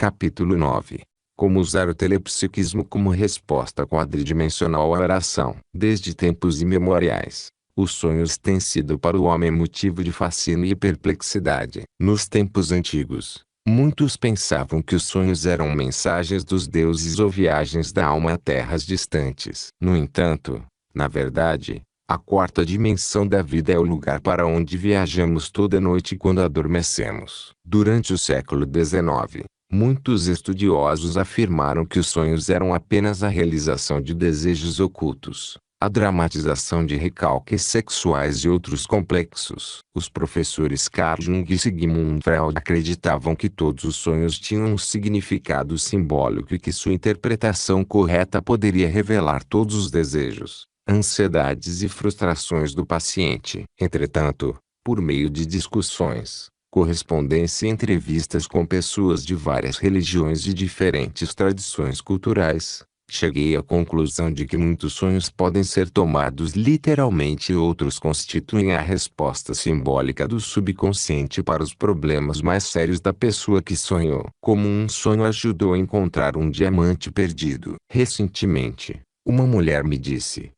Capítulo 9. Como usar o telepsiquismo como resposta quadridimensional à oração. Desde tempos imemoriais, os sonhos têm sido para o homem motivo de fascínio e perplexidade. Nos tempos antigos, muitos pensavam que os sonhos eram mensagens dos deuses ou viagens da alma a terras distantes. No entanto, na verdade, a quarta dimensão da vida é o lugar para onde viajamos toda noite quando adormecemos. Durante o século XIX, muitos estudiosos afirmaram que os sonhos eram apenas a realização de desejos ocultos, a dramatização de recalques sexuais e outros complexos. Os professores Carl Jung e Sigmund Freud acreditavam que todos os sonhos tinham um significado simbólico e que sua interpretação correta poderia revelar todos os desejos, ansiedades e frustrações do paciente. Entretanto, por meio de discussões, correspondência e entrevistas com pessoas de várias religiões e diferentes tradições culturais, cheguei à conclusão de que muitos sonhos podem ser tomados literalmente e outros constituem a resposta simbólica do subconsciente para os problemas mais sérios da pessoa que sonhou. Como um sonho ajudou a encontrar um diamante perdido. Recentemente, uma mulher me disse: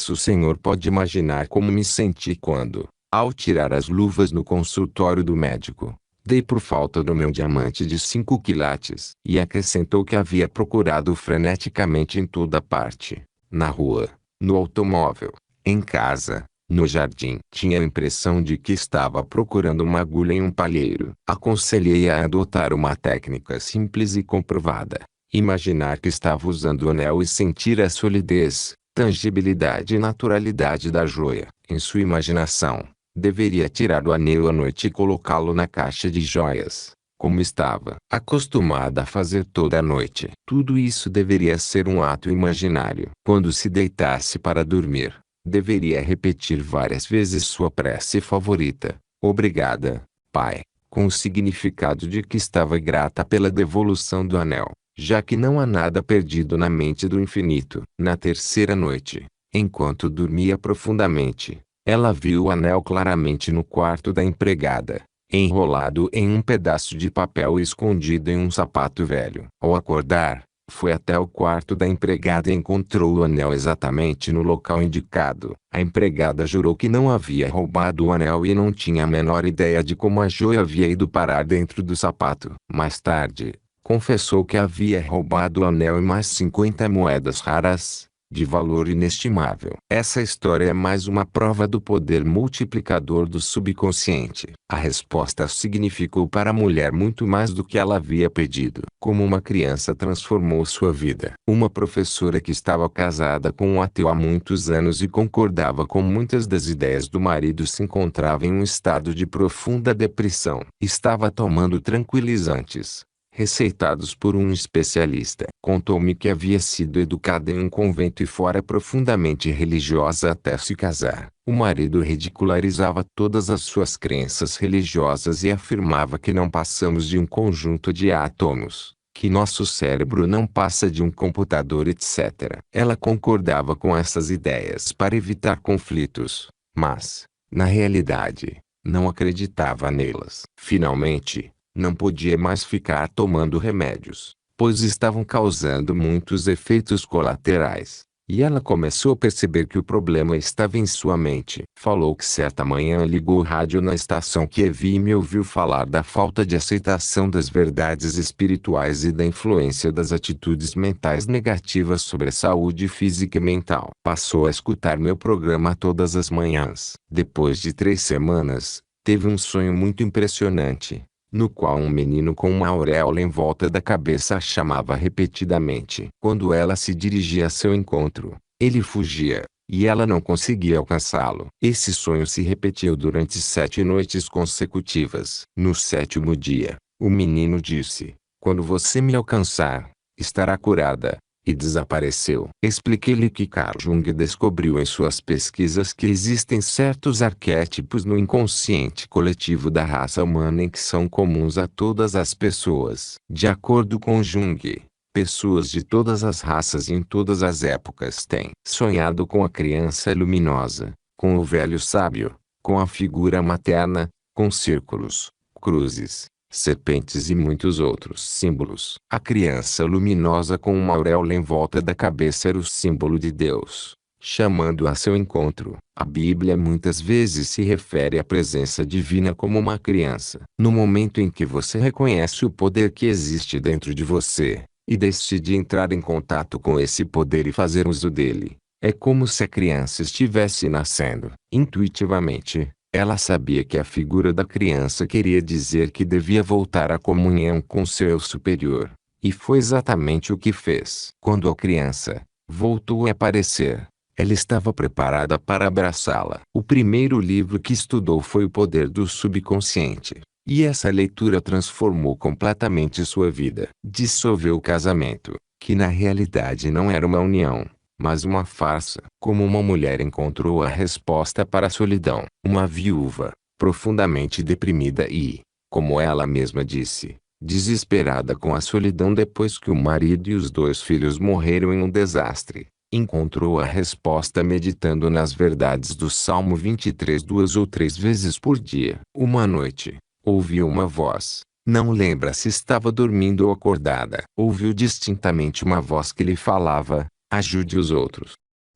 o senhor pode imaginar como me senti quando, ao tirar as luvas no consultório do médico, dei por falta do meu diamante de 5 quilates. E acrescentou que havia procurado freneticamente em toda parte, na rua, no automóvel, em casa, no jardim. Tinha a impressão de que estava procurando uma agulha em um palheiro. Aconselhei-a a adotar uma técnica simples e comprovada: imaginar que estava usando o anel e sentir a solidez, tangibilidade e naturalidade da joia. Em sua imaginação, deveria tirar o anel à noite e colocá-lo na caixa de joias, como estava acostumada a fazer toda noite. Tudo isso deveria ser um ato imaginário. Quando se deitasse para dormir, deveria repetir várias vezes sua prece favorita: obrigada, Pai, com o significado de que estava grata pela devolução do anel, já que não há nada perdido na mente do infinito. Na terceira noite, enquanto dormia profundamente, ela viu o anel claramente no quarto da empregada, enrolado em um pedaço de papel e escondido em um sapato velho. Ao acordar, foi até o quarto da empregada e encontrou o anel exatamente no local indicado. A empregada jurou que não havia roubado o anel e não tinha a menor ideia de como a joia havia ido parar dentro do sapato. Mais tarde, confessou que havia roubado o anel e mais 50 moedas raras, de valor inestimável. Essa história é mais uma prova do poder multiplicador do subconsciente. A resposta significou para a mulher muito mais do que ela havia pedido. Como uma criança transformou sua vida. Uma professora que estava casada com um ateu há muitos anos e concordava com muitas das ideias do marido se encontrava em um estado de profunda depressão. Estava tomando tranquilizantes, receitados por um especialista. Contou-me que havia sido educada em um convento e fora profundamente religiosa até se casar. O marido ridicularizava todas as suas crenças religiosas e afirmava que não passamos de um conjunto de átomos, que nosso cérebro não passa de um computador, etc. Ela concordava com essas ideias para evitar conflitos, mas, na realidade, não acreditava nelas. Finalmente, não podia mais ficar tomando remédios, pois estavam causando muitos efeitos colaterais. E ela começou a perceber que o problema estava em sua mente. Falou que certa manhã ligou o rádio na estação QFM e me ouviu falar da falta de aceitação das verdades espirituais e da influência das atitudes mentais negativas sobre a saúde física e mental. Passou a escutar meu programa todas as manhãs. Depois de 3 semanas, teve um sonho muito impressionante, no qual um menino com uma auréola em volta da cabeça a chamava repetidamente. Quando ela se dirigia a seu encontro, ele fugia, e ela não conseguia alcançá-lo. Esse sonho se repetiu durante 7 noites consecutivas. No 7º dia, o menino disse: quando você me alcançar, estará curada. E desapareceu. Expliquei-lhe que Carl Jung descobriu em suas pesquisas que existem certos arquétipos no inconsciente coletivo da raça humana em que são comuns a todas as pessoas. De acordo com Jung, pessoas de todas as raças e em todas as épocas têm sonhado com a criança luminosa, com o velho sábio, com a figura materna, com círculos, cruzes, serpentes e muitos outros símbolos. A criança luminosa com uma auréola em volta da cabeça era o símbolo de Deus, chamando a seu encontro. A Bíblia muitas vezes se refere à presença divina como uma criança. No momento em que você reconhece o poder que existe dentro de você, e decide entrar em contato com esse poder e fazer uso dele, é como se a criança estivesse nascendo. Intuitivamente, ela sabia que a figura da criança queria dizer que devia voltar à comunhão com seu eu superior. E foi exatamente o que fez. Quando a criança voltou a aparecer, ela estava preparada para abraçá-la. O primeiro livro que estudou foi O Poder do Subconsciente. E essa leitura transformou completamente sua vida. Dissolveu o casamento, que na realidade não era uma união, mas uma farsa. Como uma mulher encontrou a resposta para a solidão. Uma viúva, profundamente deprimida e, como ela mesma disse, desesperada com a solidão depois que o marido e os 2 filhos morreram em um desastre, encontrou a resposta meditando nas verdades do Salmo 23 2 ou 3 vezes por dia. Uma noite, ouviu uma voz. Não lembra se estava dormindo ou acordada. Ouviu distintamente uma voz que lhe falava: ajude os outros.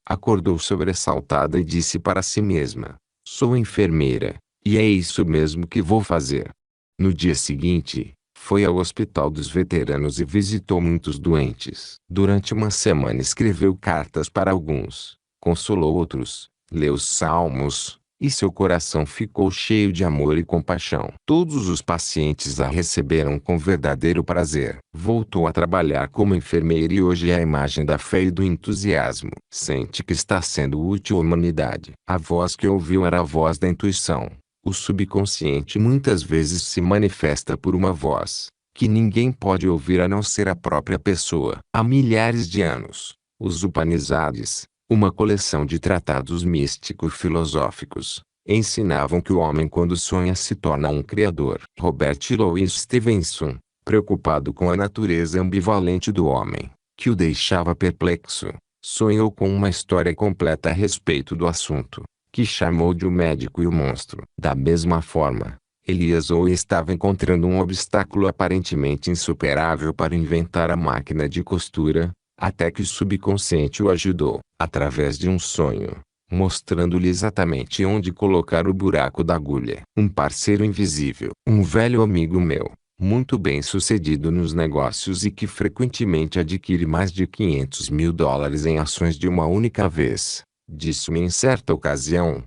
Acordou sobressaltada e disse para si mesma: sou enfermeira, e é isso mesmo que vou fazer. No dia seguinte, foi ao Hospital dos Veteranos e visitou muitos doentes. Durante uma semana escreveu cartas para alguns, consolou outros, leu os salmos, e seu coração ficou cheio de amor e compaixão. Todos os pacientes a receberam com verdadeiro prazer. Voltou a trabalhar como enfermeira e hoje é a imagem da fé e do entusiasmo. Sente que está sendo útil à humanidade. A voz que ouviu era a voz da intuição. O subconsciente muitas vezes se manifesta por uma voz que ninguém pode ouvir a não ser a própria pessoa. Há milhares de anos, os Upanishads, uma coleção de tratados místico-filosóficos, ensinavam que o homem quando sonha se torna um criador. Robert Louis Stevenson, preocupado com a natureza ambivalente do homem, que o deixava perplexo, sonhou com uma história completa a respeito do assunto, que chamou de O Médico e o Monstro. Da mesma forma, Elias Howe estava encontrando um obstáculo aparentemente insuperável para inventar a máquina de costura, até que o subconsciente o ajudou, através de um sonho, mostrando-lhe exatamente onde colocar o buraco da agulha. Um parceiro invisível. Um velho amigo meu, muito bem sucedido nos negócios e que frequentemente adquire mais de $500 mil em ações de uma única vez, disse-me em certa ocasião: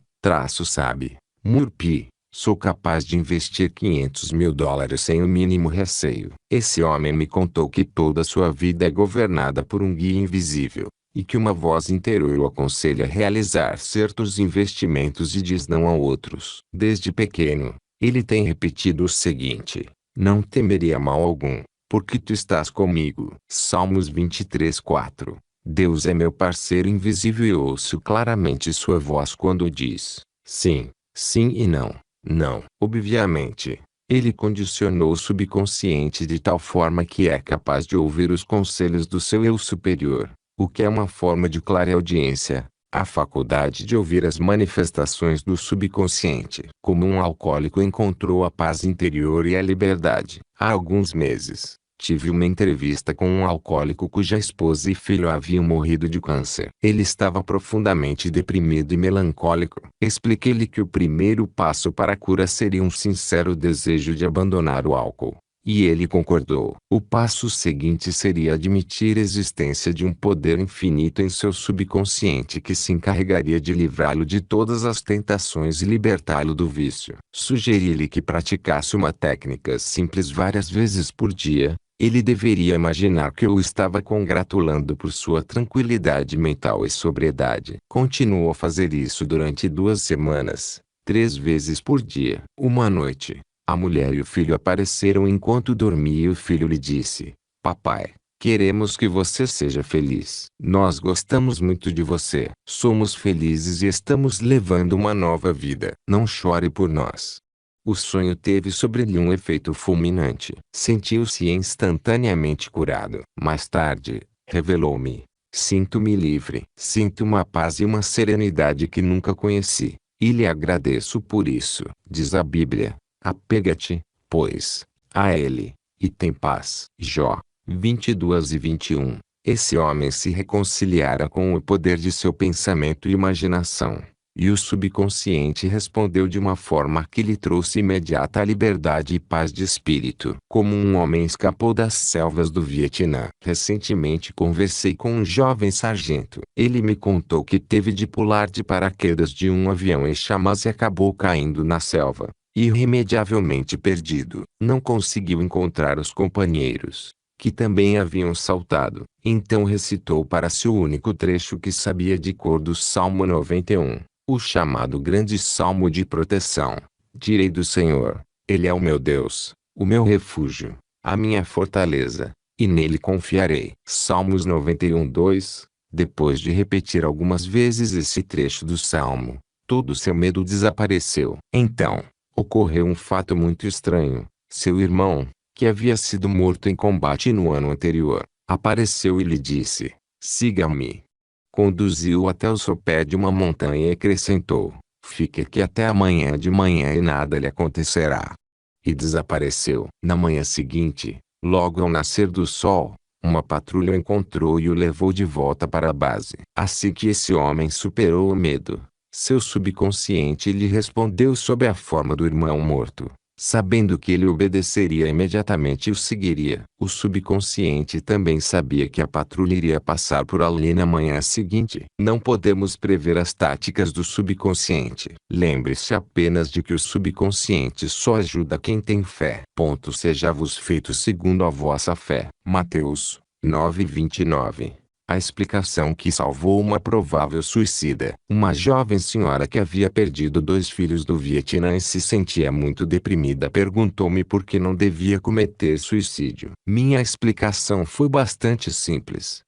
sabe, Murphy, sou capaz de investir $500 mil sem o mínimo receio. Esse homem me contou que toda sua vida é governada por um guia invisível, e que uma voz interior o aconselha a realizar certos investimentos e diz não a outros. Desde pequeno, ele tem repetido o seguinte: não temeria mal algum, porque tu estás comigo. Salmos 23:4. Deus é meu parceiro invisível e ouço claramente sua voz quando diz sim, sim e não, não. Obviamente, ele condicionou o subconsciente de tal forma que é capaz de ouvir os conselhos do seu eu superior, o que é uma forma de clareaudiência, a faculdade de ouvir as manifestações do subconsciente. Como um alcoólico encontrou a paz interior e a liberdade. Há alguns meses, tive uma entrevista com um alcoólico cuja esposa e filho haviam morrido de câncer. Ele estava profundamente deprimido e melancólico. Expliquei-lhe que o primeiro passo para a cura seria um sincero desejo de abandonar o álcool. E ele concordou. O passo seguinte seria admitir a existência de um poder infinito em seu subconsciente que se encarregaria de livrá-lo de todas as tentações e libertá-lo do vício. Sugeri-lhe que praticasse uma técnica simples várias vezes por dia. Ele deveria imaginar que eu o estava congratulando por sua tranquilidade mental e sobriedade. Continuou a fazer isso durante 2 semanas, 3 vezes por dia. Uma noite, a mulher e o filho apareceram enquanto dormia e o filho lhe disse: papai, queremos que você seja feliz. Nós gostamos muito de você. Somos felizes e estamos levando uma nova vida. Não chore por nós. O sonho teve sobre ele um efeito fulminante. Sentiu-se instantaneamente curado. Mais tarde, revelou-me: sinto-me livre. Sinto uma paz e uma serenidade que nunca conheci, e lhe agradeço por isso. Diz a Bíblia: apega-te, pois, a ele, e tem paz. Jó 22:21. Esse homem se reconciliara com o poder de seu pensamento e imaginação, e o subconsciente respondeu de uma forma que lhe trouxe imediata liberdade e paz de espírito. Como um homem escapou das selvas do Vietnã. Recentemente conversei com um jovem sargento. Ele me contou que teve de pular de paraquedas de um avião em chamas e acabou caindo na selva, irremediavelmente perdido. Não conseguiu encontrar os companheiros, que também haviam saltado. Então recitou para si o único trecho que sabia de cor do Salmo 91. O chamado grande salmo de proteção. Direi do Senhor, Ele é o meu Deus, o meu refúgio, a minha fortaleza, e nele confiarei. Salmos 91:2. Depois de repetir algumas vezes esse trecho do salmo, todo seu medo desapareceu. Então, ocorreu um fato muito estranho. Seu irmão, que havia sido morto em combate no ano anterior, apareceu e lhe disse: "Siga-me." Conduziu-o até o sopé de uma montanha e acrescentou: "Fique aqui até amanhã de manhã e nada lhe acontecerá." E desapareceu. Na manhã seguinte, logo ao nascer do sol, uma patrulha o encontrou e o levou de volta para a base. Assim que esse homem superou o medo, seu subconsciente lhe respondeu sob a forma do irmão morto. Sabendo que ele obedeceria imediatamente e o seguiria. O subconsciente também sabia que a patrulha iria passar por ali na manhã seguinte. Não podemos prever as táticas do subconsciente. Lembre-se apenas de que o subconsciente só ajuda quem tem fé. Seja-vos feito segundo a vossa fé. Mateus 9:29. A explicação que salvou uma provável suicida. Uma jovem senhora que havia perdido 2 filhos do Vietnã e se sentia muito deprimida perguntou-me por que não devia cometer suicídio. Minha explicação foi bastante simples.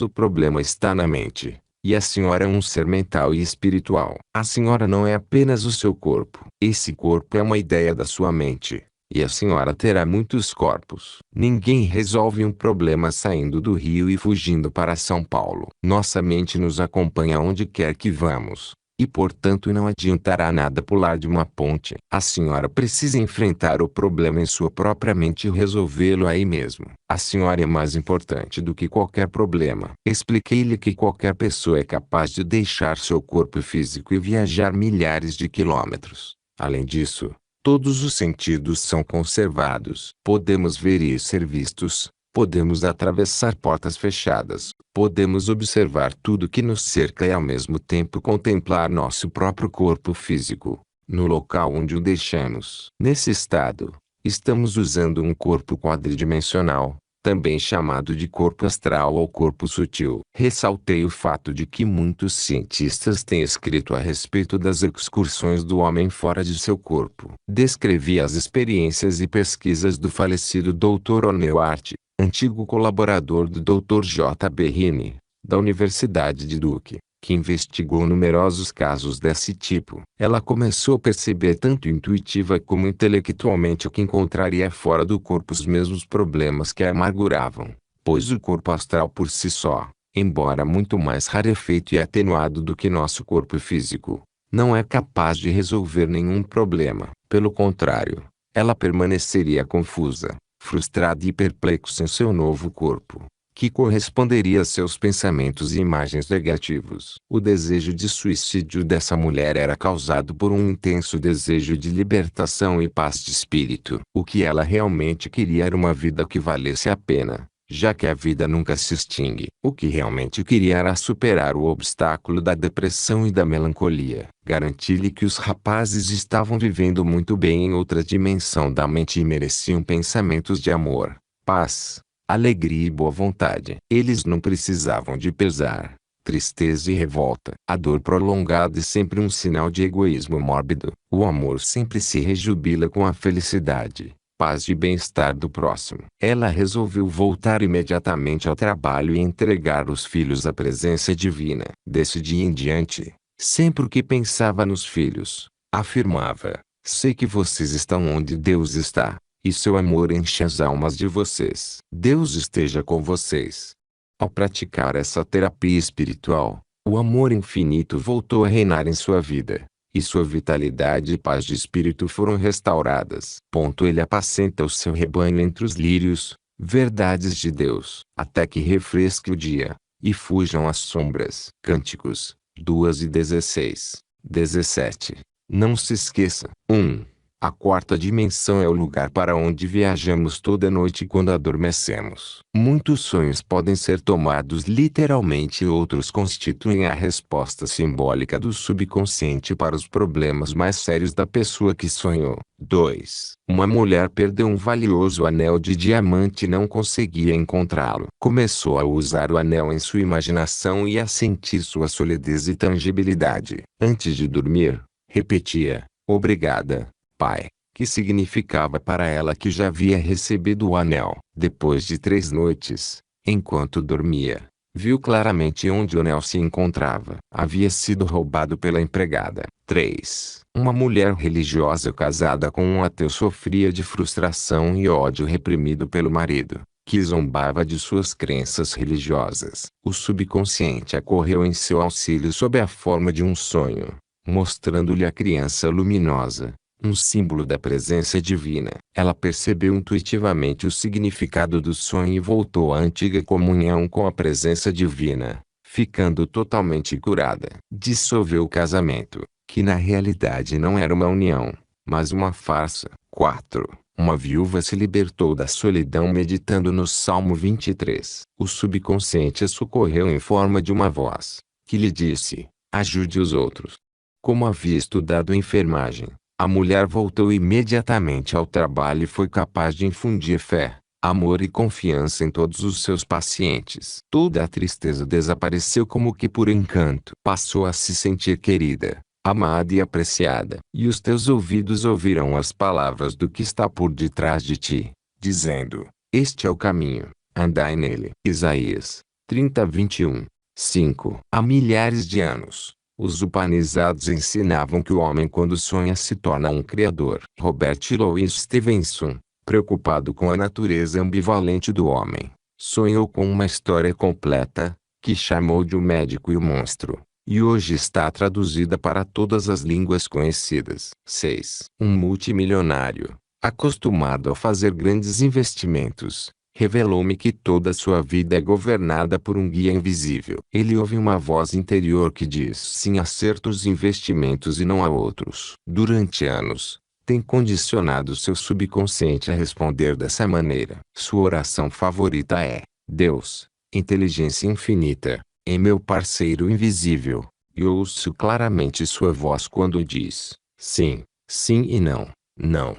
O problema está na mente, e a senhora é um ser mental e espiritual. A senhora não é apenas o seu corpo. Esse corpo é uma ideia da sua mente. E a senhora terá muitos corpos. Ninguém resolve um problema saindo do Rio e fugindo para São Paulo. Nossa mente nos acompanha onde quer que vamos. E portanto não adiantará nada pular de uma ponte. A senhora precisa enfrentar o problema em sua própria mente e resolvê-lo aí mesmo. A senhora é mais importante do que qualquer problema. Expliquei-lhe que qualquer pessoa é capaz de deixar seu corpo físico e viajar milhares de quilômetros. Além disso, todos os sentidos são conservados. Podemos ver e ser vistos, podemos atravessar portas fechadas, podemos observar tudo que nos cerca e ao mesmo tempo contemplar nosso próprio corpo físico, no local onde o deixamos. Nesse estado, estamos usando um corpo quadridimensional, também chamado de corpo astral ou corpo sutil. Ressaltei o fato de que muitos cientistas têm escrito a respeito das excursões do homem fora de seu corpo. Descrevi as experiências e pesquisas do falecido Dr. O'Neill Hart, antigo colaborador do Dr. J. B. Rini, da Universidade de Duke, que investigou numerosos casos desse tipo. Ela começou a perceber tanto intuitiva como intelectualmente que encontraria fora do corpo os mesmos problemas que a amarguravam, pois o corpo astral por si só, embora muito mais rarefeito e atenuado do que nosso corpo físico, não é capaz de resolver nenhum problema. Pelo contrário, ela permaneceria confusa, frustrada e perplexa em seu novo corpo, que corresponderia a seus pensamentos e imagens negativos. O desejo de suicídio dessa mulher era causado por um intenso desejo de libertação e paz de espírito. O que ela realmente queria era uma vida que valesse a pena, já que a vida nunca se extingue. O que realmente queria era superar o obstáculo da depressão e da melancolia. Garanti-lhe que os rapazes estavam vivendo muito bem em outra dimensão da mente e mereciam pensamentos de amor, paz, alegria e boa vontade. Eles não precisavam de pesar, tristeza e revolta. A dor prolongada é sempre um sinal de egoísmo mórbido. O amor sempre se rejubila com a felicidade, paz e bem-estar do próximo. Ela resolveu voltar imediatamente ao trabalho e entregar os filhos à presença divina. Desse dia em diante, sempre que pensava nos filhos, afirmava: "Sei que vocês estão onde Deus está, e seu amor enche as almas de vocês. Deus esteja com vocês." Ao praticar essa terapia espiritual, o amor infinito voltou a reinar em sua vida, e sua vitalidade e paz de espírito foram restauradas. Ele apacenta o seu rebanho entre os lírios, verdades de Deus, até que refresque o dia, e fujam as sombras. Cânticos 2:16, 17. Não se esqueça. 1. A quarta dimensão é o lugar para onde viajamos toda noite quando adormecemos. Muitos sonhos podem ser tomados literalmente e outros constituem a resposta simbólica do subconsciente para os problemas mais sérios da pessoa que sonhou. 2. Uma mulher perdeu um valioso anel de diamante e não conseguia encontrá-lo. Começou a usar o anel em sua imaginação e a sentir sua solidez e tangibilidade. Antes de dormir, repetia: "Obrigada, Pai", que significava para ela que já havia recebido o anel. Depois de 3 noites, enquanto dormia, viu claramente onde o anel se encontrava. Havia sido roubado pela empregada. 3. Uma mulher religiosa casada com um ateu sofria de frustração e ódio reprimido pelo marido, que zombava de suas crenças religiosas. O subconsciente acorreu em seu auxílio sob a forma de um sonho, mostrando-lhe a criança luminosa, um símbolo da presença divina. Ela percebeu intuitivamente o significado do sonho e voltou à antiga comunhão com a presença divina, ficando totalmente curada. Dissolveu o casamento, que na realidade não era uma união, mas uma farsa. 4. Uma viúva se libertou da solidão meditando no Salmo 23. O subconsciente a socorreu em forma de uma voz, que lhe disse: "Ajude os outros." Como havia estudado enfermagem, a mulher voltou imediatamente ao trabalho e foi capaz de infundir fé, amor e confiança em todos os seus pacientes. Toda a tristeza desapareceu como que por encanto. Passou a se sentir querida, amada e apreciada. E os teus ouvidos ouvirão as palavras do que está por detrás de ti, dizendo: "Este é o caminho, andai nele." Isaías 30:21. 5. Há milhares de anos, os Upanishads ensinavam que o homem quando sonha se torna um criador. Robert Louis Stevenson, preocupado com a natureza ambivalente do homem, sonhou com uma história completa, que chamou de O Médico e o Monstro, e hoje está traduzida para todas as línguas conhecidas. 6. Um multimilionário, acostumado a fazer grandes investimentos, revelou-me que toda sua vida é governada por um guia invisível. Ele ouve uma voz interior que diz sim a certos investimentos e não a outros. Durante anos, tem condicionado seu subconsciente a responder dessa maneira. Sua oração favorita é: "Deus, inteligência infinita, é meu parceiro invisível." E ouço claramente sua voz quando diz: "Sim, sim e não, não."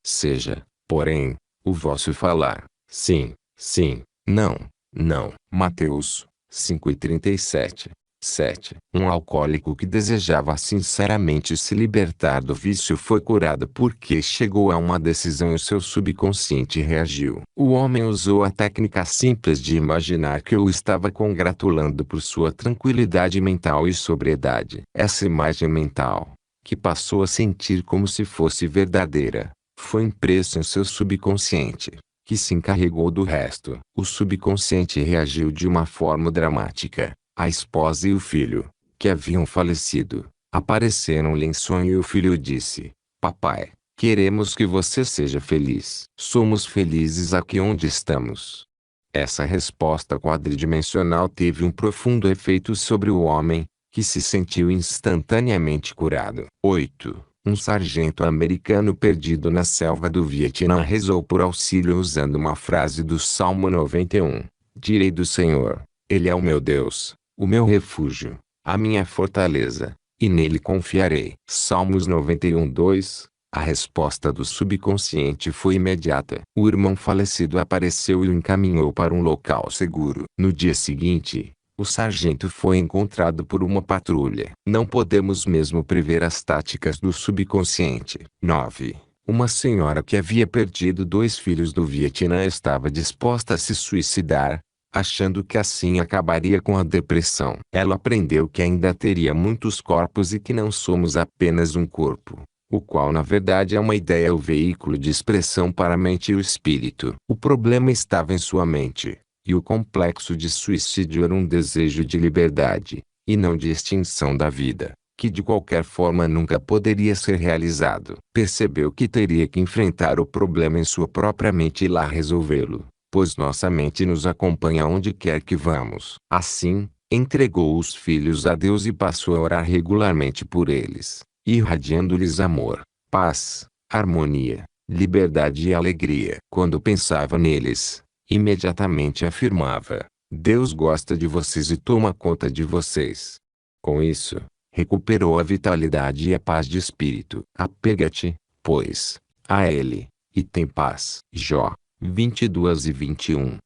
Seja, porém, o vosso falar: "Sim, sim, não, não." Mateus 5:37. 7. Um alcoólico que desejava sinceramente se libertar do vício foi curado porque chegou a uma decisão e o seu subconsciente reagiu. O homem usou a técnica simples de imaginar que o estava congratulando por sua tranquilidade mental e sobriedade. Essa imagem mental, que passou a sentir como se fosse verdadeira, foi impressa em seu subconsciente, que se encarregou do resto. O subconsciente reagiu de uma forma dramática. A esposa e o filho, que haviam falecido, apareceram-lhe em sonho e o filho disse: "Papai, queremos que você seja feliz. Somos felizes aqui onde estamos." Essa resposta quadridimensional teve um profundo efeito sobre o homem, que se sentiu instantaneamente curado. 8. Um sargento americano perdido na selva do Vietnã rezou por auxílio usando uma frase do Salmo 91. "Direi do Senhor, Ele é o meu Deus, o meu refúgio, a minha fortaleza, e nele confiarei." Salmos 91:2. A resposta do subconsciente foi imediata. O irmão falecido apareceu e o encaminhou para um local seguro. No dia seguinte, o sargento foi encontrado por uma patrulha. Não podemos mesmo prever as táticas do subconsciente. 9. Uma senhora que havia perdido 2 filhos do Vietnã estava disposta a se suicidar, achando que assim acabaria com a depressão. Ela aprendeu que ainda teria muitos corpos e que não somos apenas um corpo, o qual na verdade é uma ideia ou veículo de expressão para a mente e o espírito. O problema estava em sua mente, e o complexo de suicídio era um desejo de liberdade, e não de extinção da vida, que de qualquer forma nunca poderia ser realizado. Percebeu que teria que enfrentar o problema em sua própria mente e lá resolvê-lo, pois nossa mente nos acompanha onde quer que vamos. Assim, entregou os filhos a Deus e passou a orar regularmente por eles, irradiando-lhes amor, paz, harmonia, liberdade e alegria. Quando pensava neles, imediatamente afirmava: Deus gosta de vocês e toma conta de vocês. Com isso, recuperou a vitalidade e a paz de espírito. Apega-te, pois, a Ele, e tem paz. Jó 22:21.